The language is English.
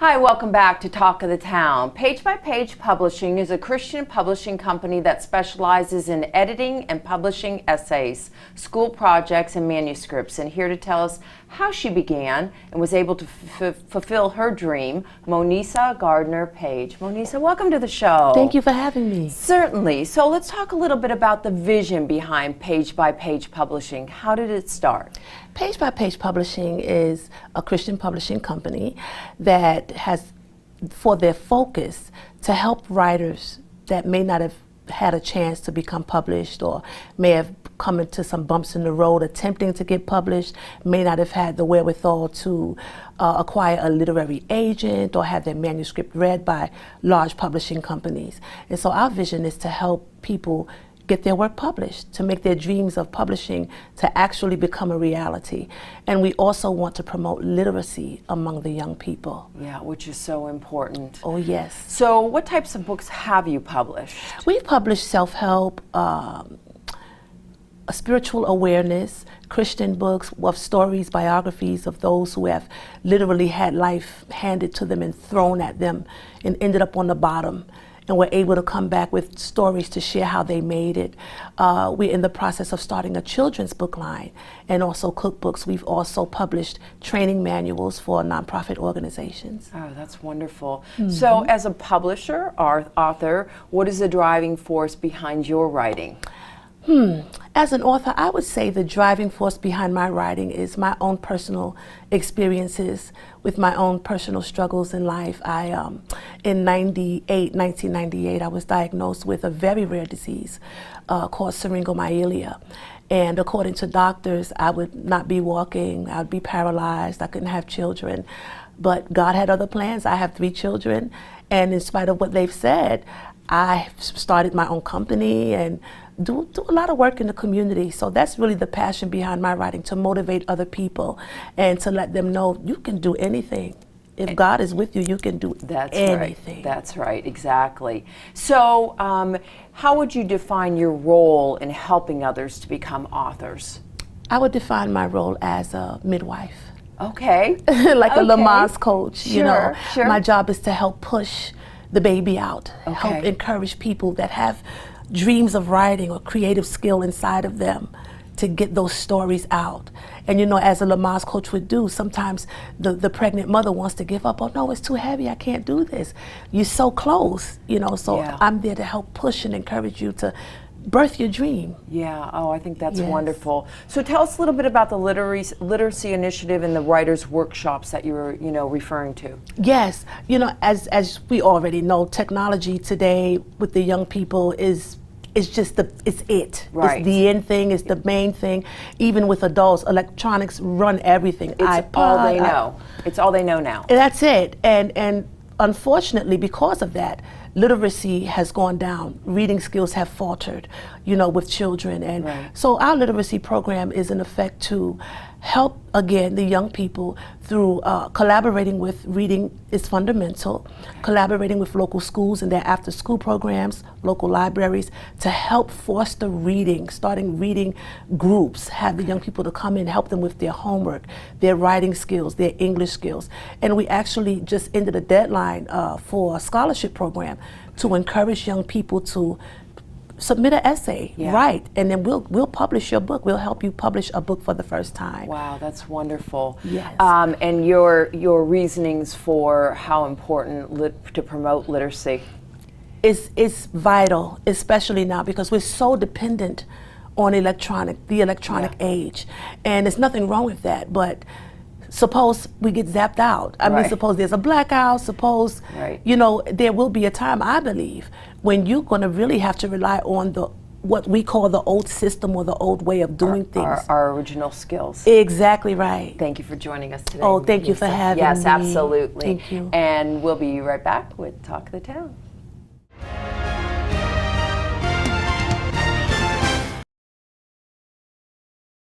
Hi, welcome back to Talk of the Town. Page by Page Publishing is a Christian publishing company that specializes in editing and publishing essays, school projects, and manuscripts. And here to tell us how she began and was able to fulfill her dream, Monisa Gardner-Page. Monisa, welcome to the show. Thank you for having me. Certainly. So let's talk a little bit about the vision behind Page by Page Publishing. How did it start? Page by Page Publishing is a Christian publishing company that has for their focus to help writers that may not have had a chance to become published or may have come into some bumps in the road attempting to get published, may not have had the wherewithal to acquire a literary agent or have their manuscript read by large publishing companies. And so our vision is to help people get their work published, to make their dreams of publishing to actually become a reality. And we also want to promote literacy among the young people. Yeah, which is so important. Oh, yes. So what types of books have you published? We've published self-help, spiritual awareness, Christian books of stories, biographies of those who have literally had life handed to them and thrown at them and ended up on the bottom, and we're able to come back with stories to share how they made it. We're in the process of starting a children's book line and also cookbooks. We've also published training manuals for nonprofit organizations. Oh, that's wonderful. So as a publisher or author, what is the driving force behind your writing? As an author, I would say the driving force behind my writing is my own personal experiences with my own personal struggles in life. In 1998, I was diagnosed with a very rare disease called syringomyelia. And according to doctors, I would not be walking, I would be paralyzed, I couldn't have children. But God had other plans. I have 3 children, and in spite of what they've said, I started my own company and do a lot of work in the community. So that's really the passion behind my writing, to motivate other people and to let them know you can do anything. If God is with you, you can do anything. Right. That's right, exactly. So how would you define your role in helping others to become authors? I would define my role as a midwife. Okay. Like a Lamaze coach, you know. Sure. My job is to help push the baby out, help encourage people that have dreams of writing or creative skill inside of them to get those stories out. And you know, as a Lamaze coach would do, sometimes the pregnant mother wants to give up. Oh no, it's too heavy, I can't do this. You're so close, you know, so I'm there to help push and encourage you to birth your dream. Yeah, oh, I think that's wonderful. So tell us a little bit about the literacy initiative and the writers' workshops that you were, referring to. Yes, as we already know, technology today with the young people is just it's it. Right. It's the end thing, it's the main thing. Even with adults, electronics run everything. It's iPod, all they know. It's all they know now. That's it. And unfortunately, because of that, literacy has gone down. Reading skills have faltered, with children. And so our literacy program is in effect to help, again, the young people through collaborating with Reading is Fundamental, collaborating with local schools and their after-school programs, local libraries, to help foster reading, starting reading groups, have the young people to come in, help them with their homework, their writing skills, their English skills. And we actually just ended a deadline for a scholarship program to encourage young people to submit an essay, write, and then we'll publish your book. We'll help you publish a book for the first time. Wow, that's wonderful. Yes. And your reasonings for how important to promote literacy? It's vital, especially now because we're so dependent on the electronic age, and there's nothing wrong with that. But suppose we get zapped out. I mean, suppose there's a blackout, suppose, there will be a time, I believe, when you're going to really have to rely on what we call the old system or the old way of doing things. Our original skills. Exactly right. Thank you for joining us today. Oh, thank you for having me. Yes, absolutely. Thank you. And we'll be right back with Talk of the Town.